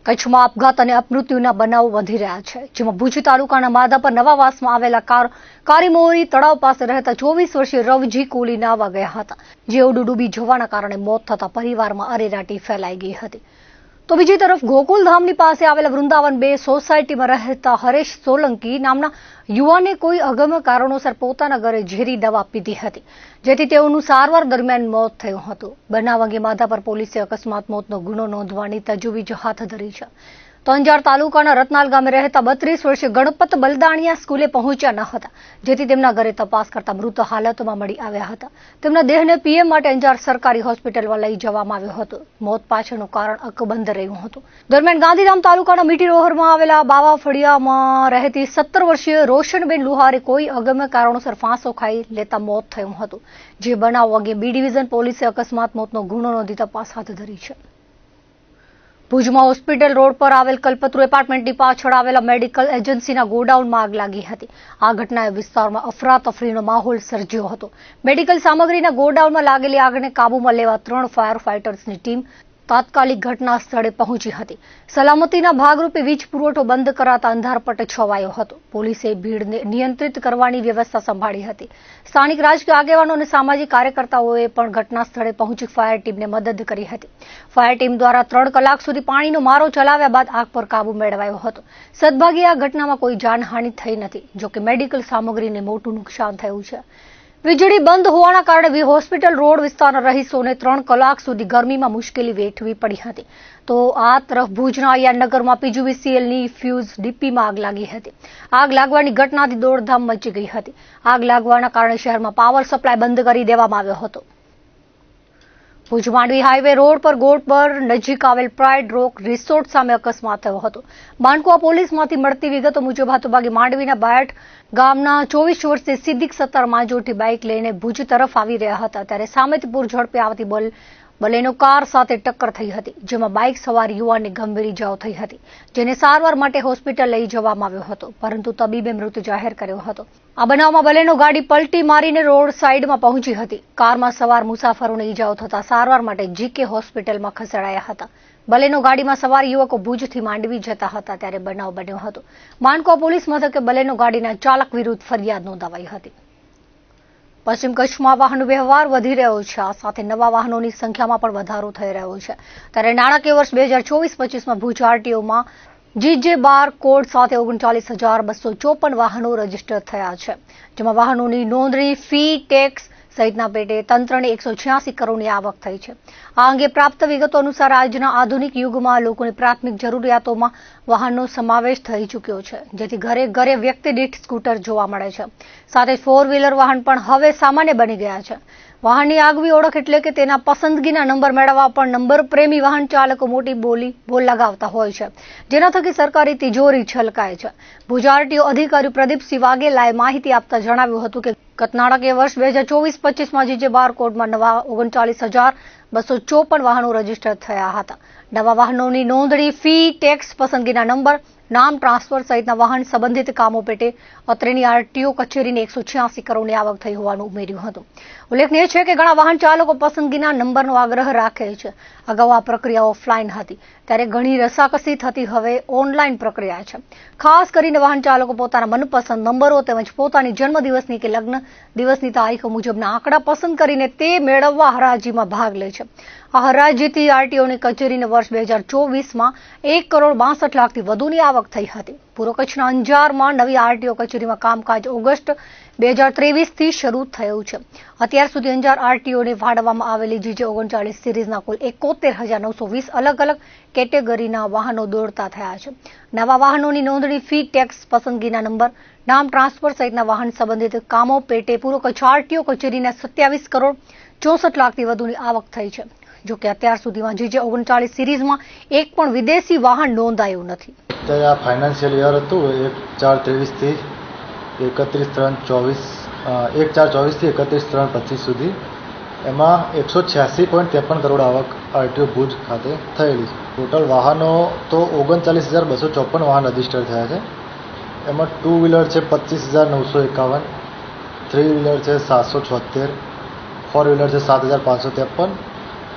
કચ્છમાં આપઘાત અને અપમૃત્યુના બનાવો વધી રહ્યા છે, જેમાં ભુજ તાલુકાના માધાપર નવાવાસમાં આવેલા કારીમોરી તળાવ પાસે રહેતા 24 વર્ષીય રવજી કોલી નાવા ગયા હતા, જે ડૂબી જવાના કારણે મોત થતા પરિવારમાં અરેરાટી ફેલાઈ ગઈ હતી. તો બીજી તરફ ગોકુલધામની પાસે આવેલા વૃંદાવન 2 સોસાયટીમાં રહેતા હરેશ સોલંકી નામના યુવાને કોઈ અગમ્ય કારણોસર પોતાના ઘરે ઝેરી દવા પીધી હતી, જેથી તેઓનું સારવાર દરમિયાન મોત થયું હતું. બનાવ અંગે માધાપર પોલીસે અકસ્માત મોતનો ગુનો નોંધવાની તજવીજ હાથ ધરી છે. તો અંજાર તાલુકાના રતનાલ ગામે રહેતા 32 વર્ષીય ગણપત બલદાણિયા સ્કૂલે પહોંચ્યા ન હતા, જેથી તેમના ઘરે તપાસ કરતા મૃત હાલતમાં મળી આવ્યા હતા. તેમના દેહને પીએમ માટે અંજાર સરકારી હોસ્પિટલમાં લઈ જવામાં આવ્યો હતો. મોત પાછળનું કારણ અકબંધ રહ્યું હતું. દરમિયાન ગાંધીધામ તાલુકાના મીઠી રોહરમાં આવેલા બાવા ફળિયામાં રહેતી 17 વર્ષીય રોશનબેન લુહારે કોઈ અગમ્ય કારણોસર ફાંસો ખાઈ લેતા મોત થયું હતું. જે બનાવ અંગે બી ડિવિઝન પોલીસે અકસ્માત મોતનો ગુનો નોંધી તપાસ હાથ ધરી છે. ભુજમાં હોસ્પિટલ રોડ પર આવેલ કલ્પતરુ એપાર્ટમેન્ટની પાછળ આવેલા મેડિકલ એજન્સીના ગોડાઉનમાં આગ લાગી હતી. આ ઘટનાએ વિસ્તારમાં અફરાતફરીનો માહોલ સર્જ્યો હતો. મેડિકલ સામગ્રીના ગોડાઉનમાં લાગેલી આગને કાબૂમાં લેવા 3 ફાયર ફાઇટર્સની ટીમ તાત્કાલિક ઘટના સ્થળે પહોંચી હતી. સલામતીના ભાગરૂપે વીજ પુરવઠો બંધ કરાતા અંધારપટ છવાયો હતો. પોલીસે ભીડને નિયંત્રિત કરવાની વ્યવસ્થા સંભાળી હતી. સ્થાનિક રાજકીય આગેવાનો અને સામાજિક કાર્યકર્તાઓએ પણ ઘટના સ્થળે પહોંચી ફાયર ટીમને મદદ કરી હતી. ફાયર ટીમ દ્વારા 3 કલાક સુધી પાણીનો મારો ચલાવ્યા બાદ આગ પર કાબુ મેળવાયો હતો. સદભાગ્યે આ ઘટનામાં કોઈ જાનહાનિ થઈ નથી, જોકે મેડિકલ સામગ્રીને મોટું નુકસાન થયું છે. વીજળી બંધ હોવાના કારણે હોસ્પિટલ રોડ વિસ્તારના રહીશોને 3 કલાક સુધી ગરમીમાં મુશ્કેલી વેઠવી પડી હતી. તો આ તરફ ભુજના અયાનગરમાં પીજીવીસીએલની ફ્યુઝ ડીપીમાં આગ લાગી હતી. આગ લાગવાની ઘટનાથી દોડધામ મચી ગઈ હતી. આગ લાગવાના કારણે શહેરમાં પાવર સપ્લાય બંધ કરી દેવામાં આવ્યો હતો. ભુજ માંડવી હાઈવે રોડ પર ગોળપર નજીક આવેલ પ્રાઇડ રોક રિસોર્ટ સામે અકસ્માત થયો હતો. માનકુવા પોલીસમાંથી મળતી વિગતો મુજબ હાથોભાગી માંડવીના બાયટ ગામના 24 વર્ષીય સિદ્દીક સત્તાર માંજોઠી બાઇક લઈને ભુજ તરફ આવી રહ્યા હતા, ત્યારે સામેથી પૂર ઝડપે આવતી બલેનો કાર સાથે ટક્કર થઈ હતી, જેમાં બાઇક સવાર યુવાનને ગંભીર ઇજાઓ થઈ હતી, જેને સારવાર માટે હોસ્પિટલ લઈ જવામાં આવ્યો હતો, પરંતુ તબીબે મૃત જાહેર કર્યો હતો. આ બનાવમાં બલેનો ગાડી પલટી મારીને રોડ સાઇડમાં પહોંચી હતી. કારમાં સવાર મુસાફરોને ઇજાઓ થતા સારવાર માટે જીકે હોસ્પિટલમાં ખસેડાયા હતા. બલેનો ગાડીમાં સવાર યુવકો ભુજથી માંડવી જતા હતા, ત્યારે બનાવ બન્યો હતો. માનકોવા પોલીસ મથકે બલેનો ગાડીના ચાલક વિરુદ્ધ ફરિયાદ નોંધાવાઈ હતી. પશ્ચિમ કચ્છમાં વાહન વ્યવહાર વધી રહ્યો છે. આ સાથે નવા વાહનોની સંખ્યામાં પણ વધારો થઈ રહ્યો છે. ત્યારે નાણાકીય વર્ષ 2024-25માં ભુજ આરટીઓમાં જીજે બાર કોડ સાથે 39,254 વાહનો રજીસ્ટર થયા છે, જેમાં વાહનોની નોંધણી, ફી, ટેક્સ સહિતના પેટે તંત્રને 186 કરોડની આવક થઈ છે. આ અંગે પ્રાપ્ત વિગતો અનુસાર આજના આધુનિક યુગમાં લોકોની પ્રાથમિક જરૂરિયાતોમાં વાહનનો સમાવેશ થઈ ચૂક્યો છે, જેથી ઘરે ઘરે વ્યક્તિ દીઠ સ્કૂટર જોવા મળે છે. સાથે 4 વ્હીલર વાહન પણ હવે સામાન્ય બની ગયા છે. વાહનની આગવી ઓળખ એટલે કે તેના પસંદગીના નંબર મેળવવા પણ નંબર પ્રેમી વાહન ચાલકો મોટી બોલ લગાવતા હોય છે, જેના થકી સરકારી તિજોરી છલકાય છે. ભુજ આરટીઓ અધિકારી પ્રદીપસિંહ વાઘેલાએ માહિતી આપતા જણાવ્યું હતું કે ગત નાણાકીય વર્ષ 2024-25માં જીજે બાર કોડમાં નવા 39,254 વાહનો રજીસ્ટર થયા હતા. નવા વાહનોની નોંધણી, ફી, ટેક્સ, પસંદગીના નંબર, નામ ટ્રાન્સફર સહિતના વાહન સંબંધિત કામો પેટે અત્રેની આરટીઓ કચેરીને 186 કરોડની આવક થઈ હોવાનું ઉમેર્યું હતું. ઉલ્લેખનીય છે કે ઘણા વાહન ચાલકો પસંદગીના નંબરનો આગ્રહ રાખે છે. અગાઉ આ પ્રક્રિયા ઓફલાઈન હતી, ત્યારે ઘણી રસાકસી થતી હવે ઓનલાઈન પ્રક્રિયા છે. ખાસ કરીને વાહન ચાલકો પોતાના મનપસંદ નંબરો તેમજ પોતાની જન્મદિવસની કે લગ્ન દિવસની તારીખો મુજબના આંકડા પસંદ કરીને તે મેળવવા હરાજીમાં ભાગ લે છે. આ હરાજીથી આરટીઓની કચેરીને વર્ષ 2024માં 1,62 લાખથી વધુની આવક થઈ હતી. પૂર્વ કચ્છના અંજારમાં નવી આરટીઓ કચેરીમાં કામકાજ ઓગસ્ટ 2023થી શરૂ થયું છે. અત્યાર સુધી અંજાર આરટીઓને ફાળવવામાં આવેલી જીજે 39 સિરીઝના કુલ 71,920 અલગ અલગ કેટેગરીના વાહનો દોડતા થયા છે. નવા વાહનોની નોંધણી, ફી, ટેક્સ, પસંદગીના નંબર, નામ ટ્રાન્સફર સહિતના વાહન સંબંધિત કામો પેટે પૂર્વ કચ્છ આરટીઓ કચેરીના 27 કરોડ 64 લાખથી વધુની આવક થઈ છે. જોકે અત્યાર સુધીમાં જીજે 39 સિરીઝમાં એક પણ વિદેશી વાહન નોંધાયું નથી. અત્યારે આ ફાઇનાન્શિયલ યર હતું 1/4/23થી 31/3/24 1/4/24થી 31/3/25 સુધી, એમાં 186.53 કરોડ આવક આરટીઓ ભુજ ખાતે થયેલી છે. ટોટલ વાહનો તો 39,254 વાહન રજીસ્ટર થયા છે. એમાં 2 વ્હીલર છે 25,951, 3 વ્હીલર છે 776, 4 વ્હીલર છે 7,553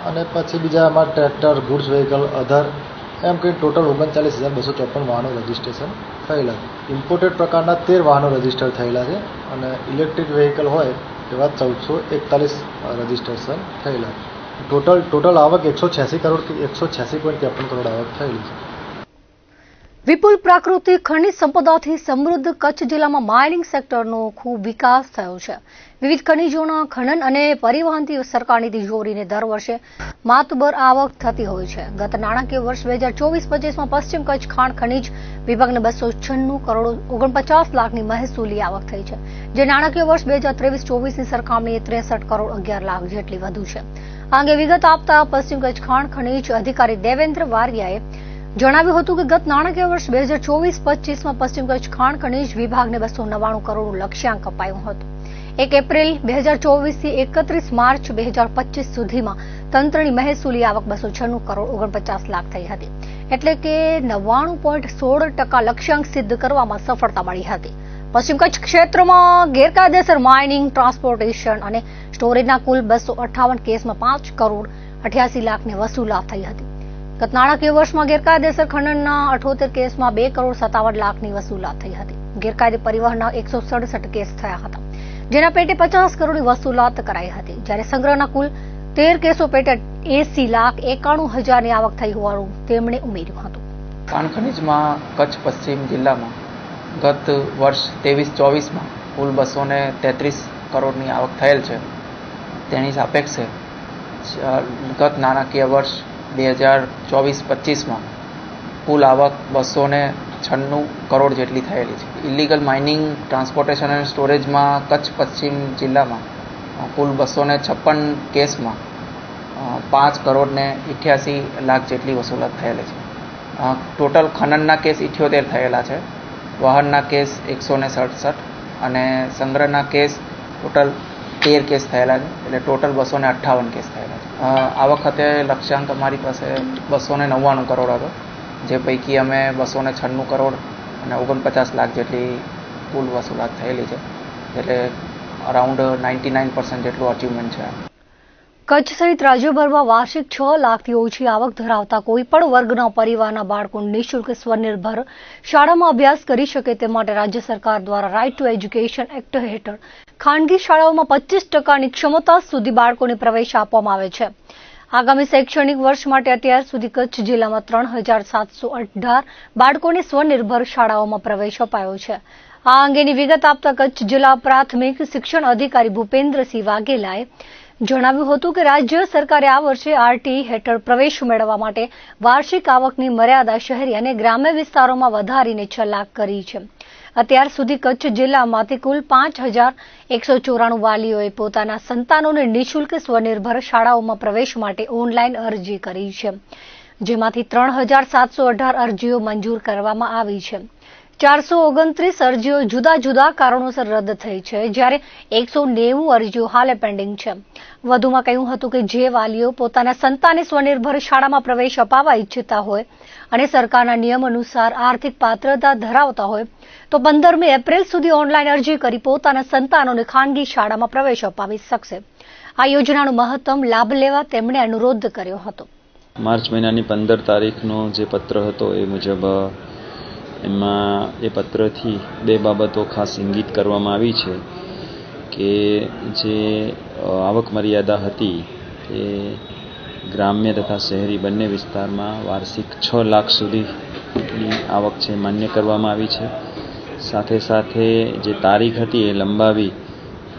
અને પછી બીજા એમાં ટ્રેક્ટર, ગુડ્સ વ્હીકલ, અધર એમ કંઈ ટોટલ 39,254 વાહનો રજીસ્ટ્રેશન થયેલા છે. ઇમ્પોર્ટેડ પ્રકારના 13 વાહનો રજીસ્ટર થયેલા છે અને ઇલેક્ટ્રિક વ્હીકલ હોય એવા 1441 રજીસ્ટ્રેશન થયેલા છે. ટોટલ આવક 186 કરોડથી 186.53 કરોડ આવક થયેલી છે. વિપુલ પ્રાકૃતિક ખનિજ સંપદાથી સમૃદ્ધ કચ્છ જિલ્લામાં માઇનિંગ સેક્ટરનો ખૂબ વિકાસ થયો છે. વિવિધ ખનિજોના ખનન અને પરિવહનથી સરકારની તિજોરીને દર વર્ષે માતબર આવક થતી હોય છે. ગત નાણાકીય વર્ષ 2024-25માં પશ્ચિમ કચ્છ ખાણ ખનિજ વિભાગને 296 કરોડ 49 લાખની મહેસૂલી આવક થઈ છે, જે નાણાકીય વર્ષ 2023-24ની સરખામણીએ 63 કરોડ 11 લાખ જેટલી વધુ છે. આ અંગે વિગત આપતા પશ્ચિમ કચ્છ ખાણ ખનિજ અધિકારી દેવેન્દ્ર વારિયાએ જણાવ્યું હતું કે ગત નાણાકીય વર્ષ 2024-25માં પશ્ચિમ કચ્છ ખાણ ખનિજ વિભાગને 299 કરોડનું લક્ષ્યાંક અપાયું હતું. 1 એપ્રિલ 2024થી 31 માર્ચ 2025 સુધીમાં તંત્રની મહેસૂલી આવક 296 કરોડ 49 લાખ થઈ હતી, એટલે કે 99.16% લક્ષ્યાંક સિદ્ધ કરવામાં સફળતા મળી હતી. પશ્ચિમ કચ્છ ક્ષેત્રમાં ગેરકાયદેસર માઇનિંગ, ટ્રાન્સપોર્ટેશન અને સ્ટોરેજના કુલ 258 કેસમાં 5 કરોડ 88 લાખની વસૂલાત થઈ હતી. ગત નાણાકીય વર્ષમાં ગેરકાયદેસર ખનનના 78 કેસમાં 2 કરોડ 57 લાખની વસૂલાત થઈ હતી. ગેરકાયદે પરિવહનના 167 કેસ થયા હતા, જેના પેટે 50 કરોડની વસૂલાત કરાઈ હતી, જ્યારે સંગ્રહના કુલ 13 કેસો પેટે 80,91,000ની આવક થઈ હોવાનું તેમણે ઉમેર્યું હતું. ખાણ ખનીજમાં કચ્છ પશ્ચિમ જિલ્લામાં ગત વર્ષ 23-24માં કુલ 233 કરોડની આવક થયેલ છે. તેની સાપેક્ષે ગત નાણાકીય વર્ષ 2024-25માં કુલ આવક 296 કરોડ જેટલી થયેલી છે. ઇલીગલ માઇનિંગ, ટ્રાન્સપોર્ટેશન અને સ્ટોરેજમાં કચ્છ પશ્ચિમ જિલ્લામાં કુલ 256 કેસમાં 5 કરોડ ને 88 લાખ જેટલી વસૂલાત થયેલી છે. ટોટલ ખનનના કેસ 78 થયેલા છે, વાહનના કેસ 167 અને સંગ્રહના કેસ ટોટલ 13 કેસ થયેલા છે, એટલે ટોટલ 258 કેસ થયેલા છે. આ વખતે લક્ષ્યાંક અમારી પાસે 299 કરોડ હતો, જે પૈકી અમે 296 કરોડ અને 49 લાખ જેટલી કુલ વસૂલાત થયેલી છે, એટલે અરાઉન્ડ 99% જેટલું અચીવમેન્ટ છે. કચ્છ સહિત રાજ્યભરમાં વાર્ષિક 6 લાખથી ઓછી આવક ધરાવતા કોઈપણ વર્ગના પરિવારના બાળકો નિઃશુલ્ક સ્વનિર્ભર શાળામાં અભ્યાસ કરી શકે તે માટે રાજ્ય સરકાર દ્વારા રાઇટ ટુ એજ્યુકેશન એક્ટ હેઠળ ખાનગી શાળાઓમાં 25%ની ક્ષમતા સુધી બાળકોને પ્રવેશ આપવામાં આવે છે. આગામી શૈક્ષણિક વર્ષ માટે અત્યાર સુધી કચ્છ જિલ્લામાં 3,718 બાળકોને સ્વનિર્ભર શાળાઓમાં પ્રવેશ અપાયો છે. આ અંગેની વિગત આપતા કચ્છ જિલ્લા પ્રાથમિક શિક્ષણ અધિકારી ભૂપેન્દ્રસિંહ વાઘેલાએ જણાવ્યું હતું કે રાજ્ય સરકારે આ વર્ષે આરટી હેઠળ પ્રવેશ મેળવવા માટે વાર્ષિક આવકની મર્યાદા શહેરી અને ગ્રામ્ય વિસ્તારોમાં વધારીને 6 લાખ કરી છે. અત્યાર સુધી કચ્છ જિલ્લામાંથી કુલ 5,194 વાલીઓએ પોતાના સંતાનોને નિઃશુલ્ક સ્વનિર્ભર શાળાઓમાં પ્રવેશ માટે ઓનલાઈન અરજી કરી છે, જેમાંથી 3,718 અરજીઓ મંજૂર કરવામાં આવી છે. 429 અરજીઓ જુદા જુદા કારણોસર રદ થઈ છે, જ્યારે 190 અરજીઓ હાલે પેન્ડિંગ છે. વધુમાં કહ્યું હતું કે જે વાલીઓ પોતાના સંતાનને સ્વનિર્ભર શાળામાં પ્રવેશ અપાવવા ઈચ્છતા હોય અને સરકારના નિયમ અનુસાર આર્થિક પાત્રતા ધરાવતા હોય તો 15મી એપ્રિલ સુધી ઓનલાઈન અરજી કરી પોતાના સંતાનોને ખાનગી શાળામાં પ્રવેશ અપાવી શકશે. આ યોજનાનો મહત્તમ લાભ લેવા તેમણે અનુરોધ કર્યો હતો. માર્ચ મહિનાની 15 તારીખનો જે પત્ર હતો એ મુજબ એમાં એ પત્રથી 2 બાબતો ખાસ ઇંગિત કરવામાં આવી છે કે જે આવક મર્યાદા હતી એ ગ્રામ્ય તથા શહેરી બંને વિસ્તારમાં વાર્ષિક 6 લાખ સુધીની આવક છે માન્ય કરવામાં આવી છે. સાથે સાથે જે તારીખ હતી એ લંબાવી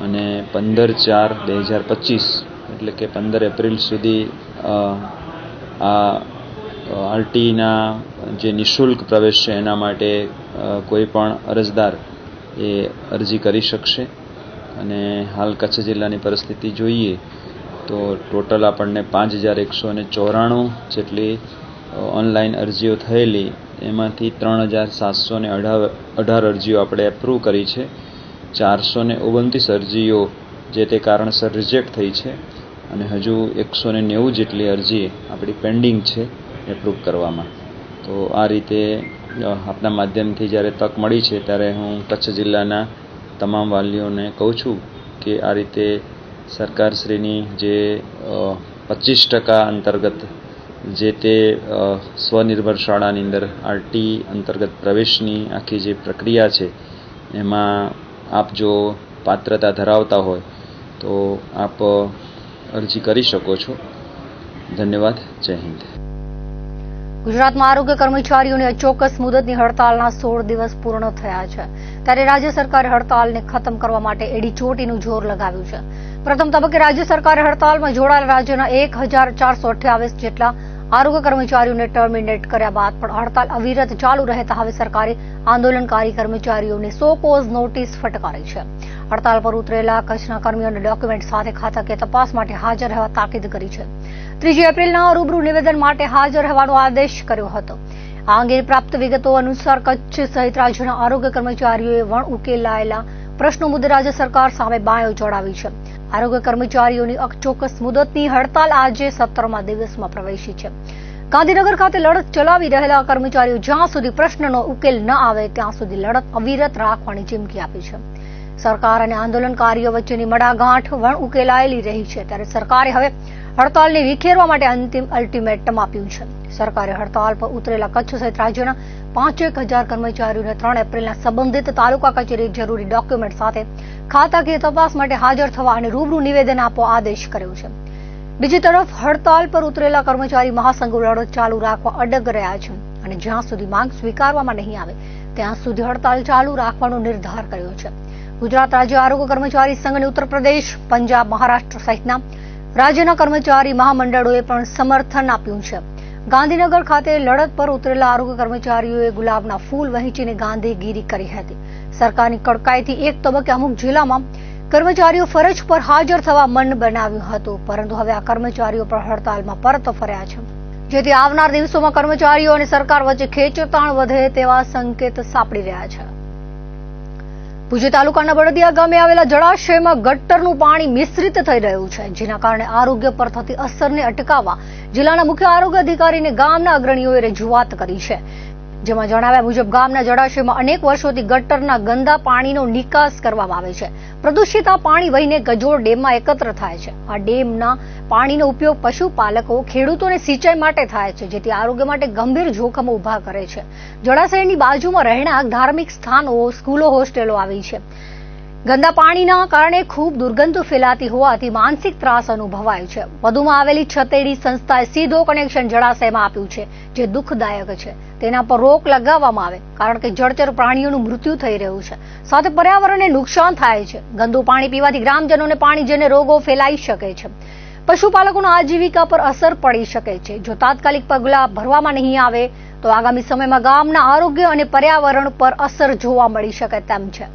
અને 15/4/2025 એટલે કે 15 એપ્રિલ સુધી આ આરટીના જે નિઃશુલ્ક પ્રવેશ છે એના માટે કોઈ પણ અરજદાર એ અરજી કરી શકશે. અને હાલ કચ્છ જિલ્લાની પરિસ્થિતિ જોઈએ તો ટોટલ આપણને 5,194 જેટલી ઓનલાઈન અરજીઓ થયેલી, એમાંથી 3,718 અરજીઓ આપણે એપ્રૂવ કરી છે. 429 અરજીઓ જે તે કારણસર રિજેક્ટ થઈ છે અને હજુ 190 જેટલી અરજી આપણી પેન્ડિંગ છે એપ્રૂવ કરવામાં. તો આ રીતે આપના માધ્યમથી જ્યારે તક મળી છે ત્યારે હું કચ્છ જિલ્લાના તમામ વાલીઓને કહું છું કે આ રીતે સરકારશ્રીની જે 25% અંતર્ગત જે તે સ્વનિર્ભર શાળાની અંદર આરટી અંતર્ગત પ્રવેશની આખી જે પ્રક્રિયા છે એમાં આપ જો પાત્રતા ધરાવતા હોય તો આપ અરજી કરી શકો છો. ધન્યવાદ. જય હિન્દ. ગુજરાતમાં આરોગ્ય કર્મચારીઓની અચોક્કસ મુદતની હડતાલના 16 દિવસ પૂર્ણ થયા છે, ત્યારે રાજ્ય સરકારે હડતાલને ખતમ કરવા માટે એડી ચોટીનું જોર લગાવ્યું છે. પ્રથમ તબક્કે રાજ્ય સરકારે હડતાલમાં જોડાયેલા રાજ્યના 1428 જેટલા આરોગ્ય કર્મચારીઓને ટર્મિનેટ કર્યા બાદ પણ હડતાલ અવિરત ચાલુ રહેતા હવે સરકારે આંદોલનકારી કર્મચારીઓને સો કોઝ નોટિસ ફટકારી છે. હડતાલ પર ઉતરેલા કચ્છના કર્મીઓને ડોક્યુમેન્ટ સાથે ખાતાકીય તપાસ માટે હાજર રહેવા તાકીદ કરી છે. 3 એપ્રિલના રૂબરૂ નિવેદન માટે હાજર રહેવાનો આદેશ કર્યો હતો. આ અંગે પ્રાપ્ત વિગતો અનુસાર કચ્છ સહિત રાજ્યના આરોગ્ય કર્મચારીઓએ વણ ઉકેલાયેલા પ્રશ્નો મુદ્દે રાજ્ય સરકાર સામે બાયો ચડાવી છે. આરોગ્ય કર્મચારીઓની અચોક્કસ મુદતની હડતાલ આજે 17મા દિવસમાં પ્રવેશી છે. ગાંધીનગર ખાતે લડત ચલાવી રહેલા કર્મચારીઓ જ્યાં સુધી પ્રશ્નનો ઉકેલ ન આવે ત્યાં સુધી લડત અવિરત રાખવાની ચીમકી આપી છે. સરકાર અને આંદોલનકારીઓ વચ્ચેની મડાગાંઠ વણ ઉકેલાયેલી રહી છે, ત્યારે સરકારે હવે હડતાલને વિખેરવા માટે અંતિમ અલ્ટિમેટમ આપ્યું છે. સરકારે હડતાલ પર ઉતરેલા કચ્છ સહિત રાજ્યના 5,000 કર્મચારીઓને 3 એપ્રિલના સંબંધિત તાલુકા કચેરી જરૂરી ડોક્યુમેન્ટ સાથે ખાતાકીય તપાસ માટે હાજર થવા અને રૂબરૂ નિવેદન આપવા આદેશ કર્યો છે. બીજી તરફ હડતાલ પર ઉતરેલા કર્મચારી મહાસંઘો લડત ચાલુ રાખવા અડગ રહ્યા છે અને જ્યાં સુધી માંગ સ્વીકારવામાં નહીં આવે ત્યાં સુધી હડતાલ ચાલુ રાખવાનો નિર્ધાર કર્યો છે. ગુજરાત રાજ્ય આરોગ્ય કર્મચારી સંઘ અને ઉત્તર પ્રદેશ, પંજાબ, મહારાષ્ટ્ર સહિતના રાજ્યના કર્મચારી મહામંડળોએ પણ સમર્થન આપ્યું છે. ગાંધીનગર ખાતે લડત પર ઉતરેલા આરોગ્ય કર્મચારીઓએ ગુલાબના ફૂલ વહેંચીને ગાંધીગીરી કરી હતી. સરકારની કડકાઈથી એક તબક્કે અમુક જિલ્લામાં કર્મચારીઓ ફરજ પર હાજર થવા મન બનાવ્યું હતું, પરંતુ હવે આ કર્મચારીઓ પણ હડતાલમાં પરત ફર્યા છે, જેથી આવનાર દિવસોમાં કર્મચારીઓ અને સરકાર વચ્ચે ખેંચતાણ વધે તેવા સંકેત સાંપડી રહ્યા છે. ભુજ તાલુકાના બળદિયા ગામે આવેલા જળાશયમાં ગટરનું પાણી મિશ્રિત થઈ રહ્યું છે, જેના કારણે આરોગ્ય પર થતી અસરને અટકાવવા જિલ્લાના મુખ્ય આરોગ્ય અધિકારીને ગામના અગ્રણીઓએ રજૂઆત કરી છે. જેમાં જણાવ્યા મુજબ ગામના જળાશયમાં અનેક વર્ષોથી ગટરના ગંદા પાણીનો નિકાસ કરવામાં આવે છે. પ્રદૂષિત આ પાણી વહીને ગજોડ ડેમમાં એકત્ર થાય છે. આ ડેમના પાણીનો ઉપયોગ પશુપાલકો, ખેડૂતોને સિંચાઈ માટે થાય છે, જેથી આરોગ્ય માટે ગંભીર જોખમો ઉભા કરે છે. જળાશયની બાજુમાં રહેણાંક, ધાર્મિક સ્થાનો, સ્કૂલો, હોસ્ટેલો આવી છે. ગંદા પાણીના કારણે ખૂબ દુર્ગંધ ફેલાતી હોવાથી માનસિક ત્રાસ અનુભવાય છે. વધુમાં આવેલી છતેડી સંસ્થાએ સીધો કનેક્શન જળાશયમાં આપ્યું છે, જે દુઃખદાયક છે. તેના પર રોક લગાવવામાં આવે, કારણ કે જળચર પ્રાણીઓનું મૃત્યુ થઈ રહ્યું છે, સાથે પર્યાવરણને નુકસાન થાય છે. ગંદુ પાણી પીવાથી ગ્રામજનોને પાણીજન્ય રોગો ફેલાઈ શકે છે. પશુપાલકોના આજીવિકા પર અસર પડી શકે છે. જો તાત્કાલિક પગલાં ભરવામાં નહીં આવે તો આગામી સમયમાં ગામના આરોગ્ય અને પર્યાવરણ પર અસર જોવા મળી શકે તેમ છે.